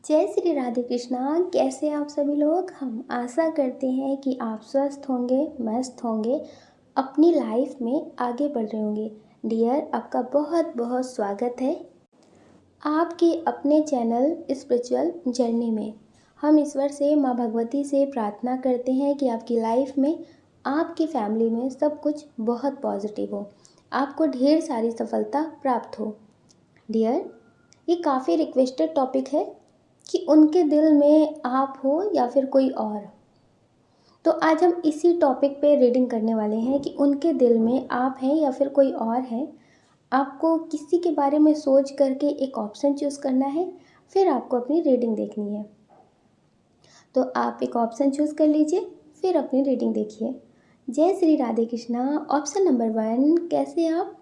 जय श्री राधे कृष्णा। कैसे आप सभी लोग। हम आशा करते हैं कि आप स्वस्थ होंगे, मस्त होंगे, अपनी लाइफ में आगे बढ़ रहे होंगे। डियर, आपका बहुत बहुत स्वागत है आपके अपने चैनल स्पिरिचुअल जर्नी में। हम ईश्वर से, माँ भगवती से प्रार्थना करते हैं कि आपकी लाइफ में, आपकी फैमिली में सब कुछ बहुत पॉजिटिव हो, आपको ढेर सारी सफलता प्राप्त हो। डियर, ये काफ़ी रिक्वेस्टेड टॉपिक है कि उनके दिल में आप हो या फिर कोई और। तो आज हम इसी टॉपिक पे रीडिंग करने वाले हैं कि उनके दिल में आप हैं या फिर कोई और है। आपको किसी के बारे में सोच करके एक ऑप्शन चूज़ करना है, फिर आपको अपनी रीडिंग देखनी है। तो आप एक ऑप्शन चूज़ कर लीजिए, फिर अपनी रीडिंग देखिए। जय श्री राधे कृष्णा। ऑप्शन नंबर 1, कैसे आप।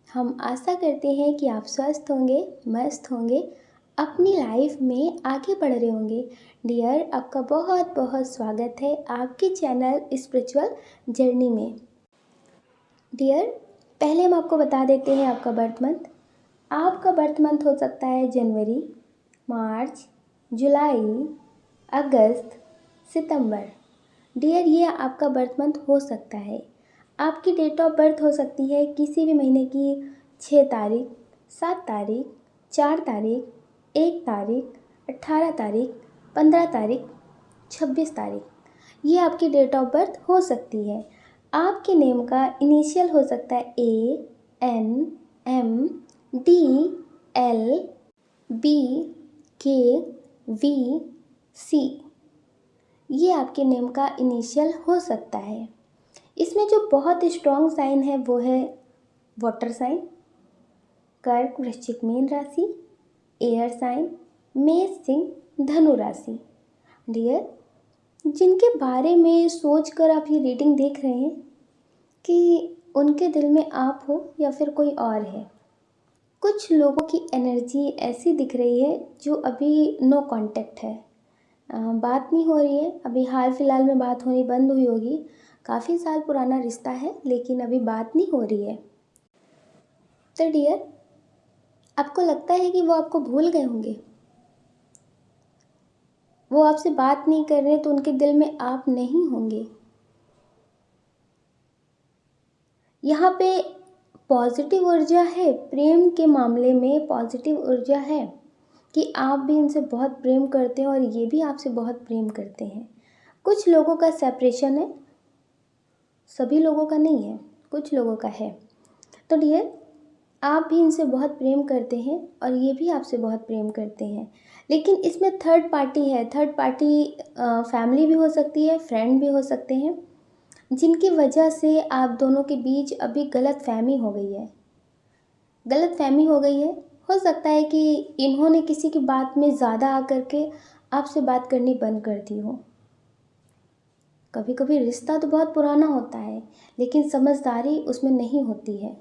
हम आशा करते हैं कि आप स्वस्थ होंगे, मस्त होंगे, अपनी लाइफ में आगे बढ़ रहे होंगे। डियर, आपका बहुत बहुत स्वागत है आपके चैनल स्पिरिचुअल जर्नी में। डियर, पहले हम आपको बता देते हैं आपका बर्थ मंथ। आपका बर्थ मंथ हो सकता है जनवरी, मार्च, जुलाई, अगस्त, सितंबर। डियर, ये आपका बर्थ मंथ हो सकता है। आपकी डेट ऑफ बर्थ हो सकती है किसी भी महीने की 6 तारीख, 7 तारीख, 4 तारीख, 1 तारीख, 18 तारीख, 15 तारीख, 26 तारीख। ये आपकी डेट ऑफ बर्थ हो सकती है। आपके नेम का इनिशियल हो सकता है ANMDLBKVC। ये आपके नेम का इनिशियल हो सकता है। इसमें जो बहुत स्ट्रॉन्ग साइन है वो है वाटर साइन, कर्क वृश्चिक मीन राशि, एयर साइन मेष सिंह धनु राशि। डियर, जिनके बारे में सोचकर आप ये रीडिंग देख रहे हैं कि उनके दिल में आप हो या फिर कोई और है। कुछ लोगों की एनर्जी ऐसी दिख रही है जो अभी नो कांटेक्ट है, बात नहीं हो रही है। अभी हाल फिलहाल में बात होनी बंद हुई होगी। काफ़ी साल पुराना रिश्ता है लेकिन अभी बात नहीं हो रही है। तो डियर, आपको लगता है कि वो आपको भूल गए होंगे, वो आपसे बात नहीं कर रहे, तो उनके दिल में आप नहीं होंगे। यहाँ पे पॉजिटिव ऊर्जा है, प्रेम के मामले में पॉजिटिव ऊर्जा है कि आप भी इनसे बहुत प्रेम करते हैं और ये भी आपसे बहुत प्रेम करते हैं। कुछ लोगों का सेपरेशन है, सभी लोगों का नहीं है, कुछ लोगों का है। तो डियर, आप भी इनसे बहुत प्रेम करते हैं और ये भी आपसे बहुत प्रेम करते हैं। लेकिन इसमें थर्ड पार्टी है। थर्ड पार्टी फैमिली भी हो सकती है, फ्रेंड भी हो सकते हैं, जिनकी वजह से आप दोनों के बीच अभी गलतफहमी हो गई है। गलतफहमी हो गई है। हो सकता है कि इन्होंने किसी की बात में ज़्यादा आकर के आपसे बात करनी बंद कर दी हो। कभी कभी रिश्ता तो बहुत पुराना होता है लेकिन समझदारी उसमें नहीं होती है।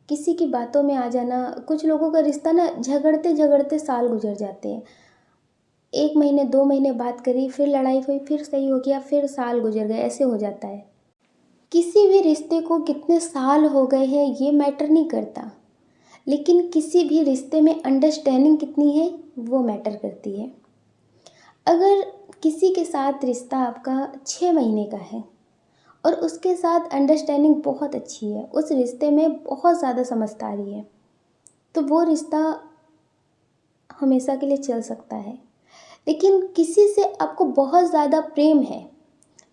किसी की बातों में आ जाना, कुछ लोगों का रिश्ता ना झगड़ते झगड़ते साल गुजर जाते हैं। 1 महीने 2 महीने बात करी, फिर लड़ाई हुई, फिर सही हो गया, फिर साल गुजर गए, ऐसे हो जाता है। किसी भी रिश्ते को कितने साल हो गए हैं ये मैटर नहीं करता, लेकिन किसी भी रिश्ते में अंडरस्टैंडिंग कितनी है वो मैटर करती है। अगर किसी के साथ रिश्ता आपका 6 महीने का है और उसके साथ अंडरस्टैंडिंग बहुत अच्छी है, उस रिश्ते में बहुत ज़्यादा समझदारी है, तो वो रिश्ता हमेशा के लिए चल सकता है। लेकिन किसी से आपको बहुत ज़्यादा प्रेम है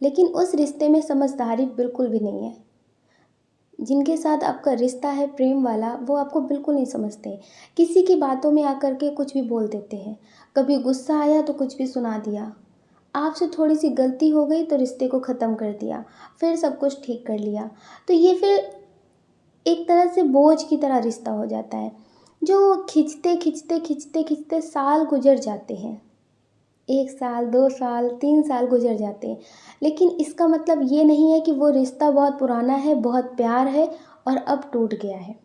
लेकिन उस रिश्ते में समझदारी बिल्कुल भी नहीं है, जिनके साथ आपका रिश्ता है प्रेम वाला, वो आपको बिल्कुल नहीं समझते। किसी की बातों में आकर के कुछ भी बोल देते हैं। कभी गुस्सा आया तो कुछ भी सुना दिया, आपसे थोड़ी सी गलती हो गई तो रिश्ते को ख़त्म कर दिया, फिर सब कुछ ठीक कर लिया। तो ये फिर एक तरह से बोझ की तरह रिश्ता हो जाता है, जो खींचते खींचते खींचते खींचते साल गुजर जाते हैं। 1 साल, 2 साल, 3 साल गुजर जाते हैं। लेकिन इसका मतलब ये नहीं है कि वो रिश्ता बहुत पुराना है, बहुत प्यार है और अब टूट गया है।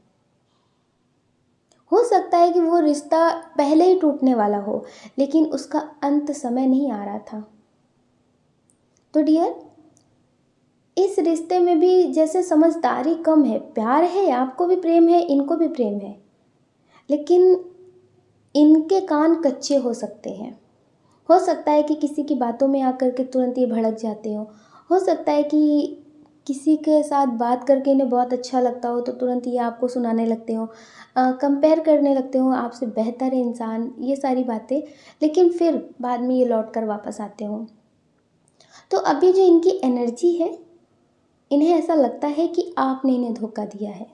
हो सकता है कि वो रिश्ता पहले ही टूटने वाला हो लेकिन उसका अंत समय नहीं आ रहा था। तो डियर, इस रिश्ते में भी जैसे समझदारी कम है, प्यार है, आपको भी प्रेम है, इनको भी प्रेम है, लेकिन इनके कान कच्चे हो सकते हैं। हो सकता है कि किसी की बातों में आकर के तुरंत ये भड़क जाते हो सकता है कि किसी के साथ बात करके इन्हें बहुत अच्छा लगता हो तो तुरंत ये आपको सुनाने लगते हो, कंपेयर करने लगते हो, आपसे बेहतर है इंसान, ये सारी बातें। लेकिन फिर बाद में ये लौट कर वापस आते हो। तो अभी जो इनकी एनर्जी है, इन्हें ऐसा लगता है कि आपने इन्हें धोखा दिया है,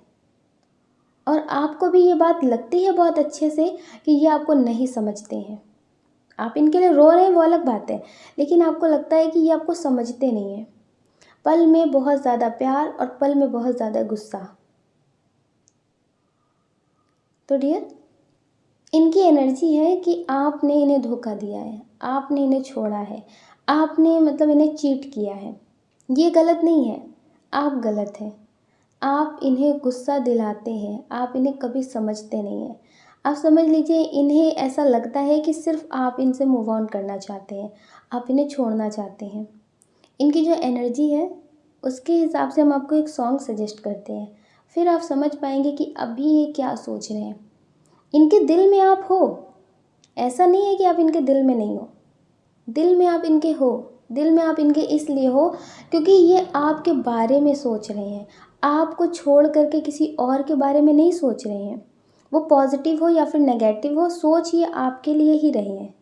और आपको भी ये बात लगती है बहुत अच्छे से कि ये आपको नहीं समझते हैं। आप इनके लिए रो रहे हैं वो अलग बात है, लेकिन आपको लगता है कि ये आपको समझते नहीं हैं। पल में बहुत ज़्यादा प्यार और पल में बहुत ज़्यादा गुस्सा। तो डियर, इनकी एनर्जी है कि आपने इन्हें धोखा दिया है, आपने इन्हें छोड़ा है, आपने मतलब इन्हें चीट किया है। ये गलत नहीं है, आप गलत हैं। आप इन्हें गुस्सा दिलाते हैं, आप इन्हें कभी समझते नहीं हैं। आप समझ लीजिए, इन्हें ऐसा लगता है कि सिर्फ आप इनसे मूव ऑन करना चाहते हैं, आप इन्हें छोड़ना चाहते हैं। इनकी जो एनर्जी है उसके हिसाब से हम आपको एक सॉन्ग सजेस्ट करते हैं, फिर आप समझ पाएंगे कि अभी ये क्या सोच रहे हैं। इनके दिल में आप हो, ऐसा नहीं है कि आप इनके दिल में नहीं हो, दिल में आप इनके हो। दिल में आप इनके इसलिए हो क्योंकि ये आपके बारे में सोच रहे हैं, आपको छोड़ करके किसी और के बारे में नहीं सोच रहे हैं। वो पॉजिटिव हो या फिर नेगेटिव हो, सोच ये आपके लिए ही रहे हैं।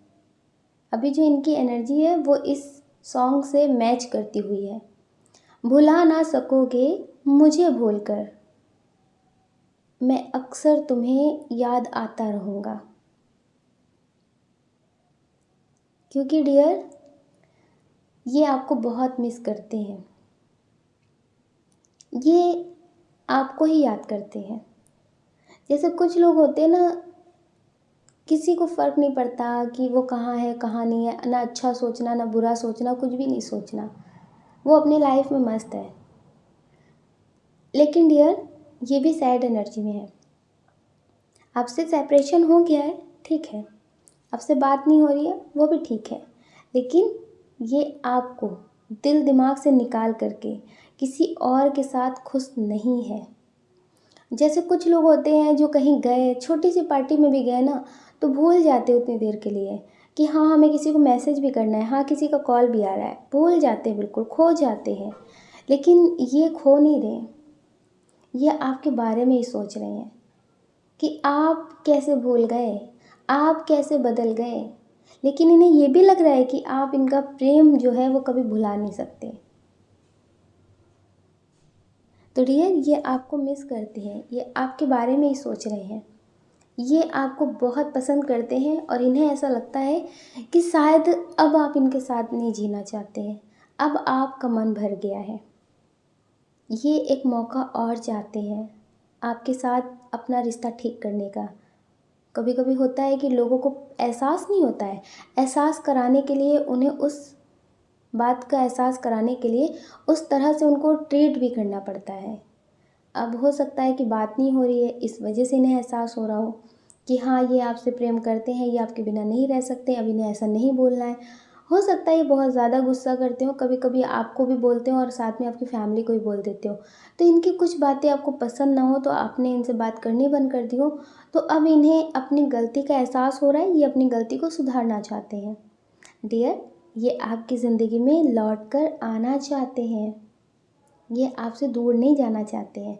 अभी जो इनकी एनर्जी है वो इस सॉन्ग से मैच करती हुई है। भुला ना सकोगे मुझे भूलकर, मैं अक्सर तुम्हें याद आता रहूँगा। क्योंकि डियर, ये आपको बहुत मिस करते हैं, ये आपको ही याद करते हैं। जैसे कुछ लोग होते हैं ना, किसी को फ़र्क नहीं पड़ता कि वो कहाँ है कहाँ नहीं है, ना अच्छा सोचना ना बुरा सोचना, कुछ भी नहीं सोचना, वो अपनी लाइफ में मस्त है। लेकिन डियर, ये भी सैड एनर्जी में है। आपसे सेपरेशन हो गया है, ठीक है, आपसे बात नहीं हो रही है, वो भी ठीक है, लेकिन ये आपको दिल दिमाग से निकाल करके किसी और के साथ खुश नहीं है। जैसे कुछ लोग होते हैं जो कहीं गए, छोटी सी पार्टी में भी गए ना, तो भूल जाते उतनी देर के लिए कि हाँ हमें किसी को मैसेज भी करना है, हाँ किसी का कॉल भी आ रहा है, भूल जाते हैं, बिल्कुल खो जाते हैं। लेकिन ये खो नहीं रहे, ये आपके बारे में ही सोच रहे हैं कि आप कैसे भूल गए, आप कैसे बदल गए। लेकिन इन्हें ये भी लग रहा है कि आप इनका प्रेम जो है वो कभी भुला नहीं सकते। तो डियर, ये आपको मिस करते हैं, ये आपके बारे में ही सोच रहे हैं, ये आपको बहुत पसंद करते हैं, और इन्हें ऐसा लगता है कि शायद अब आप इनके साथ नहीं जीना चाहते हैं, अब आपका मन भर गया है। ये एक मौका और चाहते हैं आपके साथ अपना रिश्ता ठीक करने का। कभी कभी होता है कि लोगों को एहसास नहीं होता है, एहसास कराने के लिए उन्हें उस बात का एहसास कराने के लिए उस तरह से उनको ट्रीट भी करना पड़ता है। अब हो सकता है कि बात नहीं हो रही है, इस वजह से इन्हें एहसास हो रहा हो कि हाँ ये आपसे प्रेम करते हैं, ये आपके बिना नहीं रह सकते, अब इन्हें ऐसा नहीं बोलना है। हो सकता है ये बहुत ज़्यादा गुस्सा करते हो, कभी कभी आपको भी बोलते हो और साथ में आपकी फैमिली को भी बोल देते हो। तो इनकी कुछ बातें आपको पसंद ना हो तो आपने इनसे बात करनी बंद कर दी हो, तो अब इन्हें अपनी गलती का एहसास हो रहा है, ये अपनी गलती को सुधारना चाहते हैं। डियर, ये आपकी ज़िंदगी में लौट कर आना चाहते हैं, ये आपसे दूर नहीं जाना चाहते हैं।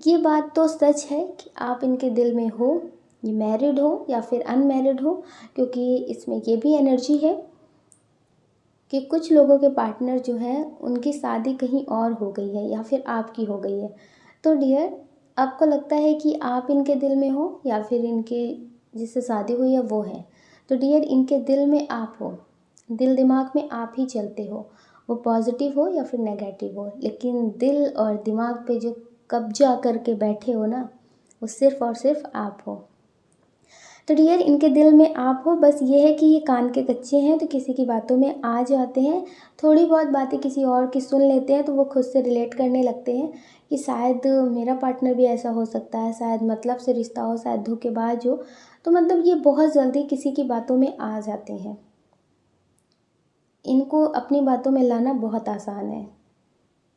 ये बात तो सच है कि आप इनके दिल में हो, ये मैरिड हो या फिर अनमैरिड हो, क्योंकि इसमें ये भी एनर्जी है कि कुछ लोगों के पार्टनर जो है उनकी शादी कहीं और हो गई है या फिर आपकी हो गई है। तो डियर, आपको लगता है कि आप इनके दिल में हो या फिर इनके जिससे शादी हुई है वो है। तो डियर, इनके दिल में आप हो, दिल दिमाग में आप ही चलते हो, वो पॉजिटिव हो या फिर नेगेटिव हो, लेकिन दिल और दिमाग पे जो कब्जा करके बैठे हो ना, वो सिर्फ़ और सिर्फ आप हो। तो डियर, इनके दिल में आप हो, बस ये है कि ये कान के कच्चे हैं तो किसी की बातों में आ जाते हैं, थोड़ी बहुत बातें किसी और की सुन लेते हैं तो वो खुद से रिलेट करने लगते हैं कि शायद मेरा पार्टनर भी ऐसा हो सकता है, शायद मतलब से रिश्ता हो, शायद धोखेबाज हो। तो मतलब ये बहुत जल्दी किसी की बातों में आ जाते हैं, इनको अपनी बातों में लाना बहुत आसान है।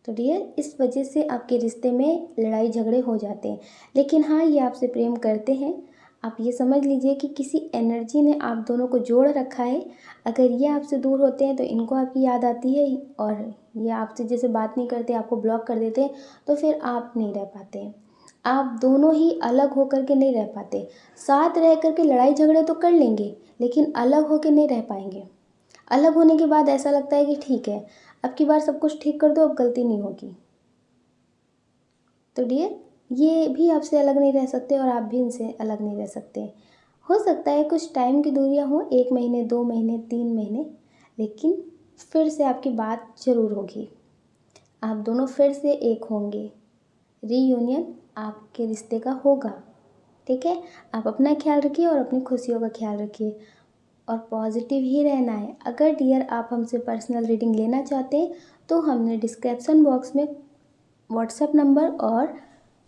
तो डियर, इस वजह से आपके रिश्ते में लड़ाई झगड़े हो जाते हैं। लेकिन हाँ, ये आपसे प्रेम करते हैं, आप ये समझ लीजिए कि किसी एनर्जी ने आप दोनों को जोड़ रखा है। अगर ये आपसे दूर होते हैं तो इनको आपकी याद आती है, और ये आपसे जैसे बात नहीं करते, आपको ब्लॉक कर देते हैं, तो फिर आप नहीं रह पाते हैं। आप दोनों ही अलग होकर के नहीं रह पाते। साथ रह कर के लड़ाई झगड़े तो कर लेंगे, लेकिन अलग होकर नहीं रह पाएंगे। अलग होने के बाद ऐसा लगता है कि ठीक है, अब की बार सब कुछ ठीक कर दो, अब गलती नहीं होगी। तो डियर, ये भी आपसे अलग नहीं रह सकते और आप भी इनसे अलग नहीं रह सकते। हो सकता है कुछ टाइम की दूरियां हों, 1 महीने, 2 महीने, 3 महीने, लेकिन फिर से आपकी बात ज़रूर होगी। आप दोनों फिर से एक होंगे। रीयूनियन आपके रिश्ते का होगा। ठीक है, आप अपना ख्याल रखिए और अपनी खुशियों का ख्याल रखिए, और पॉजिटिव ही रहना है। अगर डियर आप हमसे पर्सनल रीडिंग लेना चाहते हैं तो हमने डिस्क्रिप्शन बॉक्स में व्हाट्सएप नंबर और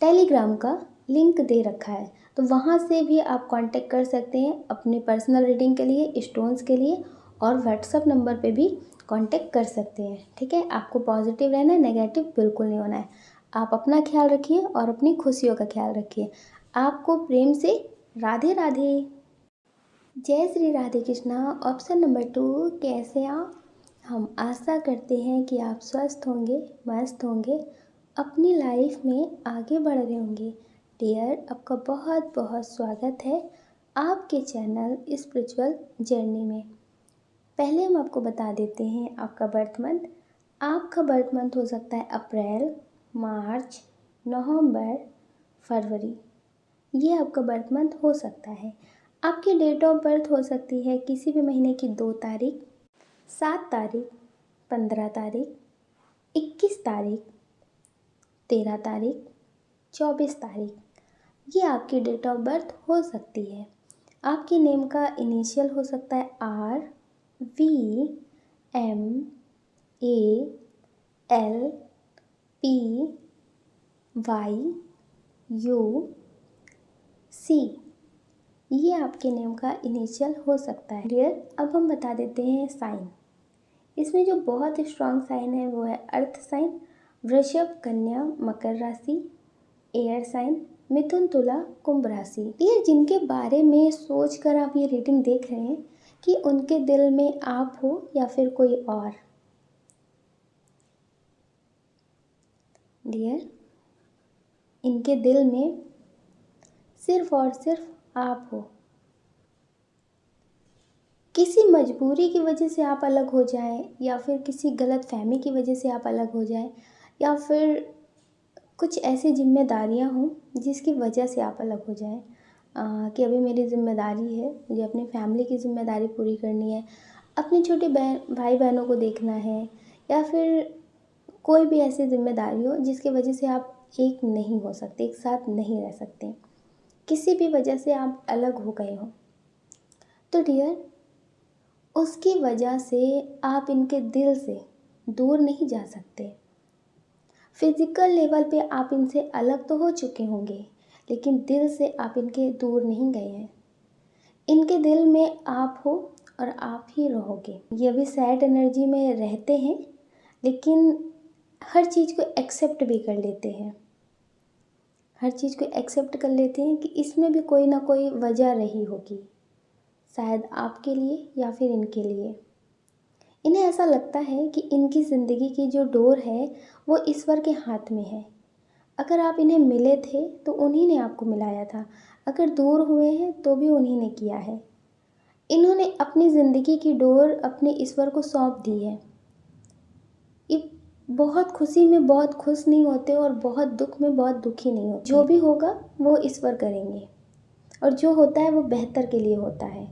टेलीग्राम का लिंक दे रखा है, तो वहाँ से भी आप कांटेक्ट कर सकते हैं अपनी पर्सनल रीडिंग के लिए, स्टोन्स के लिए, और व्हाट्सएप नंबर पे भी कांटेक्ट कर सकते हैं। ठीक है, आपको पॉजिटिव रहना है, नेगेटिव बिल्कुल नहीं होना है। आप अपना ख्याल रखिए और अपनी खुशियों का ख्याल रखिए। आपको प्रेम से राधे राधे। जय श्री राधे कृष्णा। ऑप्शन नंबर 2, कैसे आप? हम आशा करते हैं कि आप स्वस्थ होंगे, मस्त होंगे, अपनी लाइफ में आगे बढ़ रहे होंगे। डियर, आपका बहुत बहुत स्वागत है आपके चैनल स्पिरिचुअल जर्नी में। पहले हम आपको बता देते हैं आपका बर्थ मंथ। आपका बर्थ मंथ हो सकता है अप्रैल, मार्च, नवंबर, फरवरी। ये आपका बर्थ मंथ हो सकता है। आपकी डेट ऑफ बर्थ हो सकती है किसी भी महीने की 2 तारीख, 7 तारीख, 15 तारीख, 21 तारीख, 13 तारीख, 24 तारीख। ये आपकी डेट ऑफ बर्थ हो सकती है। आपके नेम का इनिशियल हो सकता है RVMALPYUC। ये आपके नेम का इनिशियल हो सकता है। डियर, अब हम बता देते हैं साइन। इसमें जो बहुत स्ट्रांग साइन है वो है अर्थ साइन, वृषभ, कन्या, मकर राशि, एयर साइन, मिथुन, तुला, कुंभ राशि। ये जिनके बारे में सोचकर आप ये रीडिंग देख रहे हैं कि उनके दिल में आप हो या फिर कोई और। डियर, इनके दिल में सिर्फ और सिर्फ आप हो। किसी मजबूरी की वजह से आप अलग हो जाएं, या फिर किसी गलत फहमी की वजह से आप अलग हो जाएं, या फिर कुछ ऐसी जिम्मेदारियां हों जिसकी वजह से आप अलग हो जाएं, कि अभी मेरी जिम्मेदारी है, मुझे अपनी फैमिली की जिम्मेदारी पूरी करनी है, अपने छोटे भाई बहनों को देखना है, या फिर कोई भी ऐसी जिम्मेदारी हो जिसकी वजह से आप एक नहीं हो सकते, एक साथ नहीं रह सकते, किसी भी वजह से आप अलग हो गए हो। तो डियर, उसकी वजह से आप इनके दिल से दूर नहीं जा सकते। फिजिकल लेवल पे आप इनसे अलग तो हो चुके होंगे, लेकिन दिल से आप इनके दूर नहीं गए हैं। इनके दिल में आप हो और आप ही रहोगे। ये अभी सैड एनर्जी में रहते हैं, लेकिन हर चीज़ को एक्सेप्ट भी कर लेते हैं। हर चीज़ को एक्सेप्ट कर लेते हैं कि इसमें भी कोई ना कोई वजह रही होगी, शायद आपके लिए या फिर इनके लिए। इन्हें ऐसा लगता है कि इनकी ज़िंदगी की जो डोर है वो ईश्वर के हाथ में है। अगर आप इन्हें मिले थे तो उन्हीं ने आपको मिलाया था, अगर दूर हुए हैं तो भी उन्हीं ने किया है। इन्होंने अपनी ज़िंदगी की डोर अपने ईश्वर को सौंप दी है। ये बहुत खुशी में बहुत खुश नहीं होते और बहुत दुख में बहुत दुखी नहीं होते। जो भी होगा वो ईश्वर करेंगे, और जो होता है वो बेहतर के लिए होता है।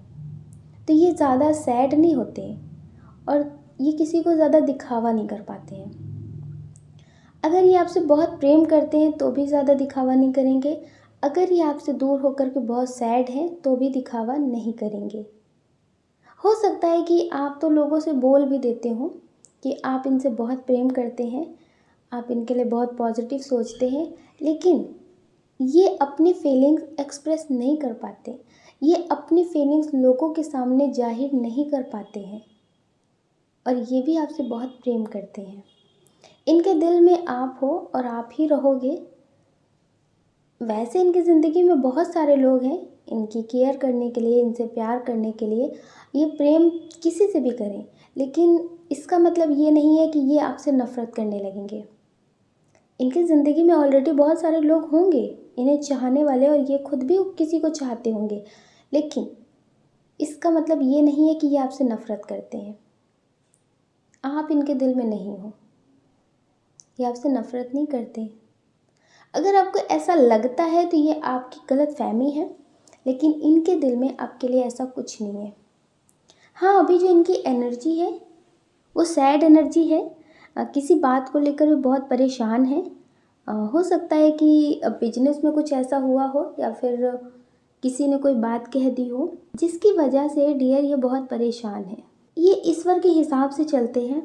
तो ये ज़्यादा सैड नहीं होते, और ये किसी को ज़्यादा दिखावा नहीं कर पाते हैं। अगर ये आपसे बहुत प्रेम करते हैं तो भी ज़्यादा दिखावा नहीं करेंगे। अगर ये आपसे दूर होकर के बहुत सैड हैं तो भी दिखावा नहीं करेंगे। हो सकता है कि आप तो लोगों से बोल भी देते हो कि आप इनसे बहुत प्रेम करते हैं, आप इनके लिए बहुत पॉजिटिव सोचते हैं, लेकिन ये अपनी फीलिंग्स एक्सप्रेस नहीं कर पाते। ये अपनी फीलिंग्स लोगों के सामने जाहिर नहीं कर पाते हैं, और ये भी आपसे बहुत प्रेम करते हैं। इनके दिल में आप हो और आप ही रहोगे। वैसे इनकी ज़िंदगी में बहुत सारे लोग हैं इनकी केयर करने के लिए, इनसे प्यार करने के लिए, ये प्रेम किसी से भी करें, लेकिन इसका मतलब ये नहीं है कि ये आपसे नफ़रत करने लगेंगे। इनकी ज़िंदगी में ऑलरेडी बहुत सारे लोग होंगे इन्हें चाहने वाले, और ये खुद भी किसी को चाहते होंगे, लेकिन इसका मतलब ये नहीं है कि ये आपसे नफ़रत करते हैं। आप इनके दिल में नहीं हो, ये आपसे नफ़रत नहीं करते। अगर आपको ऐसा लगता है तो ये आपकी गलतफ़हमी है, लेकिन इनके दिल में आपके लिए ऐसा कुछ नहीं है। हाँ, अभी जो इनकी एनर्जी है वो सैड एनर्जी है। किसी बात को लेकर भी बहुत परेशान है। हो सकता है कि बिजनेस में कुछ ऐसा हुआ हो, या फिर किसी ने कोई बात कह दी हो जिसकी वजह से डियर ये बहुत परेशान है। ये ईश्वर के हिसाब से चलते हैं।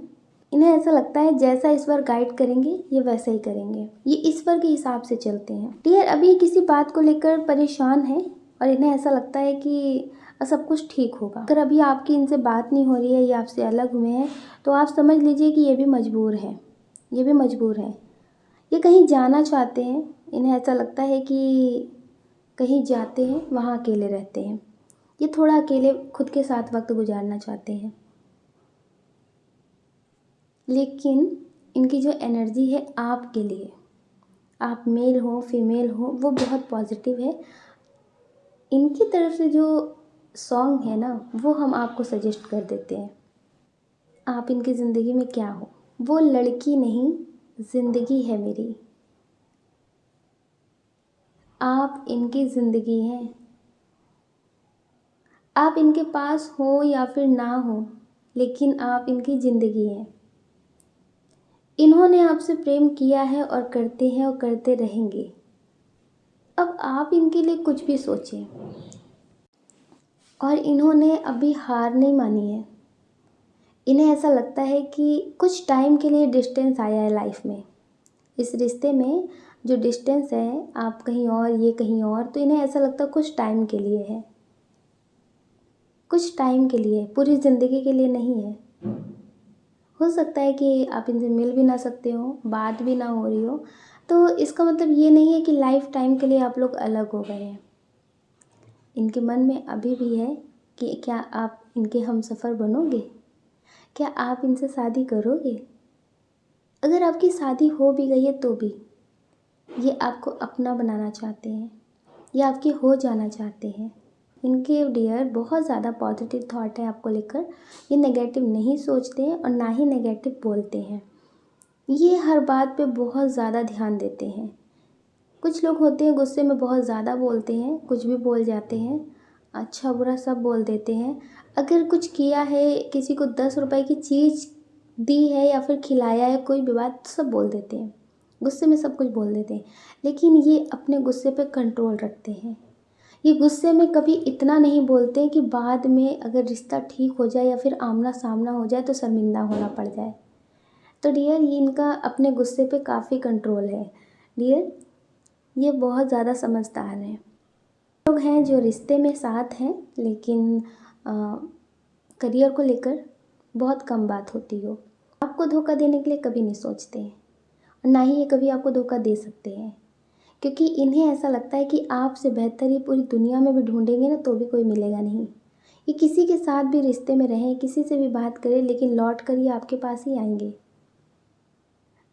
इन्हें ऐसा लगता है जैसा ईश्वर गाइड करेंगे ये वैसा ही करेंगे। ये ईश्वर के हिसाब से चलते हैं। डियर अभी किसी बात को लेकर परेशान है और इन्हें ऐसा लगता है कि सब कुछ ठीक होगा। अगर अभी आपकी इनसे बात नहीं हो रही है, ये आपसे अलग हुए हैं, तो आप समझ लीजिए कि ये भी मजबूर है। ये भी मजबूर है। ये कहीं जाना चाहते हैं। इन्हें ऐसा लगता है कि कहीं जाते हैं वहाँ अकेले रहते हैं। ये थोड़ा अकेले खुद के साथ वक्त गुजारना चाहते हैं। लेकिन इनकी जो एनर्जी है आपके लिए, आप मेल हो फीमेल हो, वो बहुत पॉजिटिव है। इनकी तरफ से जो सॉन्ग है ना, वो हम आपको सजेस्ट कर देते हैं। आप इनकी ज़िंदगी में क्या हो? वो लड़की नहीं, ज़िंदगी है मेरी। आप इनकी ज़िंदगी हैं। आप इनके पास हो या फिर ना हो, लेकिन आप इनकी ज़िंदगी हैं। इन्होंने आपसे प्रेम किया है और करते हैं और करते रहेंगे। अब आप इनके लिए कुछ भी सोचें। और इन्होंने अभी हार नहीं मानी है। इन्हें ऐसा लगता है कि कुछ टाइम के लिए डिस्टेंस आया है लाइफ में। इस रिश्ते में जो डिस्टेंस है, आप कहीं और ये कहीं और, तो इन्हें ऐसा लगता है कुछ टाइम के लिए है। कुछ टाइम के लिए, पूरी ज़िंदगी के लिए नहीं है। हो सकता है कि आप इनसे मिल भी ना सकते हो, बात भी ना हो रही हो, तो इसका मतलब ये नहीं है कि लाइफ टाइम के लिए आप लोग अलग हो गए हैं। इनके मन में अभी भी है कि क्या आप इनके हमसफ़र बनोगे? क्या आप इनसे शादी करोगे? अगर आपकी शादी हो भी गई है तो भी ये आपको अपना बनाना चाहते हैं, ये आपके हो जाना चाहते हैं। इनके डियर बहुत ज़्यादा पॉजिटिव थॉट है आपको लेकर। ये नेगेटिव नहीं सोचते हैं और ना ही नेगेटिव बोलते हैं। ये हर बात पे बहुत ज़्यादा ध्यान देते हैं। कुछ लोग होते हैं गुस्से में बहुत ज़्यादा बोलते हैं, कुछ भी बोल जाते हैं, अच्छा बुरा सब बोल देते हैं। अगर कुछ किया है, किसी को 10 रुपए की चीज़ दी है या फिर खिलाया है, कोई भी बात सब बोल देते हैं, गुस्से में सब कुछ बोल देते हैं। लेकिन ये अपने गुस्से पे कंट्रोल रखते हैं। ये गुस्से में कभी इतना नहीं बोलते हैं कि बाद में अगर रिश्ता ठीक हो जाए या फिर आमना सामना हो जाए तो शर्मिंदा होना पड़ जाए। तो डियर ये इनका अपने गुस्से पे काफ़ी कंट्रोल है। डियर ये बहुत ज़्यादा समझदार हैं। लोग हैं जो रिश्ते में साथ हैं, लेकिन करियर को लेकर बहुत कम बात होती हो। आपको धोखा देने के लिए कभी नहीं सोचते हैं, और ना ही ये कभी आपको धोखा दे सकते हैं, क्योंकि इन्हें ऐसा लगता है कि आपसे बेहतर ये पूरी दुनिया में भी ढूंढेंगे ना तो भी कोई मिलेगा नहीं। ये किसी के साथ भी रिश्ते में रहें, किसी से भी बात करें, लेकिन लौट कर ये आपके पास ही आएंगे।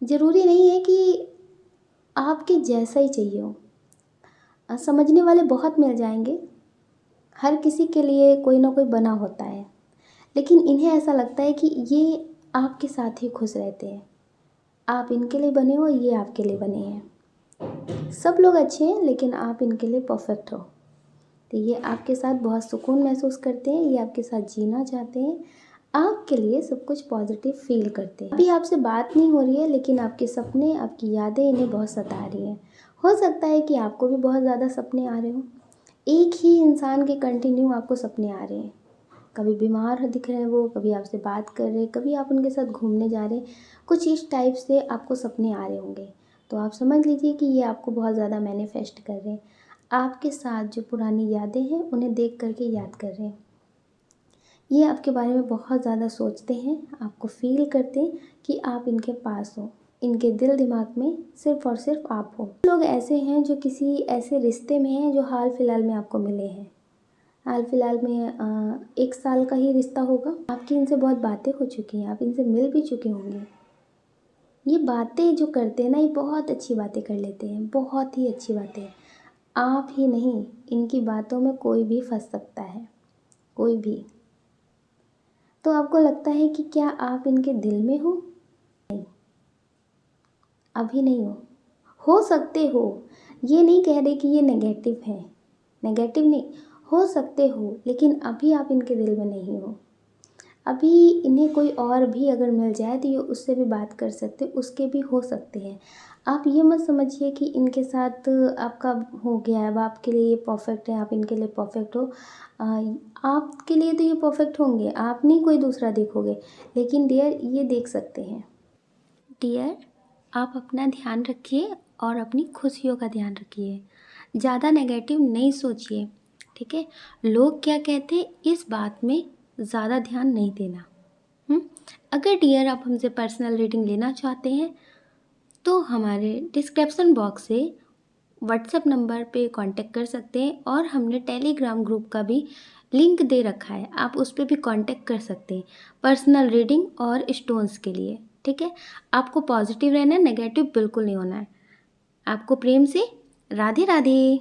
ज़रूरी नहीं है कि आपके जैसा ही चाहिए हो। समझने वाले बहुत मिल जाएंगे। हर किसी के लिए कोई ना कोई बना होता है, लेकिन इन्हें ऐसा लगता है कि ये आपके साथ ही खुश रहते हैं। आप इनके लिए बने हो, ये आपके लिए बने हैं। सब लोग अच्छे हैं, लेकिन आप इनके लिए परफेक्ट हो। तो ये आपके साथ बहुत सुकून महसूस करते हैं, ये आपके साथ जीना चाहते हैं, आपके लिए सब कुछ पॉजिटिव फील करते हैं। अभी आपसे बात नहीं हो रही है, लेकिन आपके सपने, आपकी यादें इन्हें बहुत सता रही हैं। हो सकता है कि आपको भी बहुत ज़्यादा सपने आ रहे हो। एक ही इंसान के कंटिन्यू आपको सपने आ रहे हैं। कभी बीमार दिख रहे हैं वो, कभी आपसे बात कर रहे हैं, कभी आप उनके साथ घूमने जा रहे हैं। कुछ इस टाइप से आपको सपने आ रहे होंगे। तो आप समझ लीजिए कि ये आपको बहुत ज़्यादा मैनिफेस्ट कर रहे हैं। आपके साथ जो पुरानी यादें हैं उन्हें देख करके याद कर रहे हैं। ये आपके बारे में बहुत ज़्यादा सोचते हैं, आपको फील करते हैं कि आप इनके पास हो। इनके दिल दिमाग में सिर्फ और सिर्फ आप हो। लोग ऐसे हैं जो किसी ऐसे रिश्ते में हैं जो हाल फिलहाल में आपको मिले हैं। हाल फिलहाल में 1 साल का ही रिश्ता होगा। आपकी इनसे बहुत बातें हो चुकी हैं, आप इनसे मिल भी चुके होंगे। ये बातें जो करते हैं ना, ये बहुत अच्छी बातें कर लेते हैं, बहुत ही अच्छी बातें। आप ही नहीं, इनकी बातों में कोई भी फंस सकता है, कोई भी। तो आपको लगता है कि क्या आप इनके दिल में हो? नहीं, अभी नहीं हो सकते हो। ये नहीं कह रहे कि ये नेगेटिव है, नेगेटिव नहीं, हो सकते हो, लेकिन अभी आप इनके दिल में नहीं हो। अभी इन्हें कोई और भी अगर मिल जाए तो ये उससे भी बात कर सकते, उसके भी हो सकते हैं। आप ये मत समझिए कि इनके साथ आपका हो गया है, अब आपके लिए ये परफेक्ट है, आप इनके लिए परफेक्ट हो। अ, आपके लिए तो ये परफेक्ट होंगे, आप नहीं कोई दूसरा देखोगे, लेकिन डियर ये देख सकते हैं। डियर, आप अपना ध्यान रखिए और अपनी खुशियों का ध्यान रखिए। ज़्यादा नेगेटिव नहीं सोचिए, ठीक है? लोग क्या कहते हैं इस बात में ज़्यादा ध्यान नहीं देना। अगर डियर आप हमसे पर्सनल रीडिंग लेना चाहते हैं तो हमारे डिस्क्रिप्शन बॉक्स से व्हाट्सएप नंबर पे कांटेक्ट कर सकते हैं, और हमने टेलीग्राम ग्रुप का भी लिंक दे रखा है, आप उस पर भी कांटेक्ट कर सकते हैं पर्सनल रीडिंग और स्टोन्स के लिए, ठीक है? आपको पॉजिटिव रहना है, नेगेटिव बिल्कुल नहीं होना है। आपको प्रेम से राधे राधे।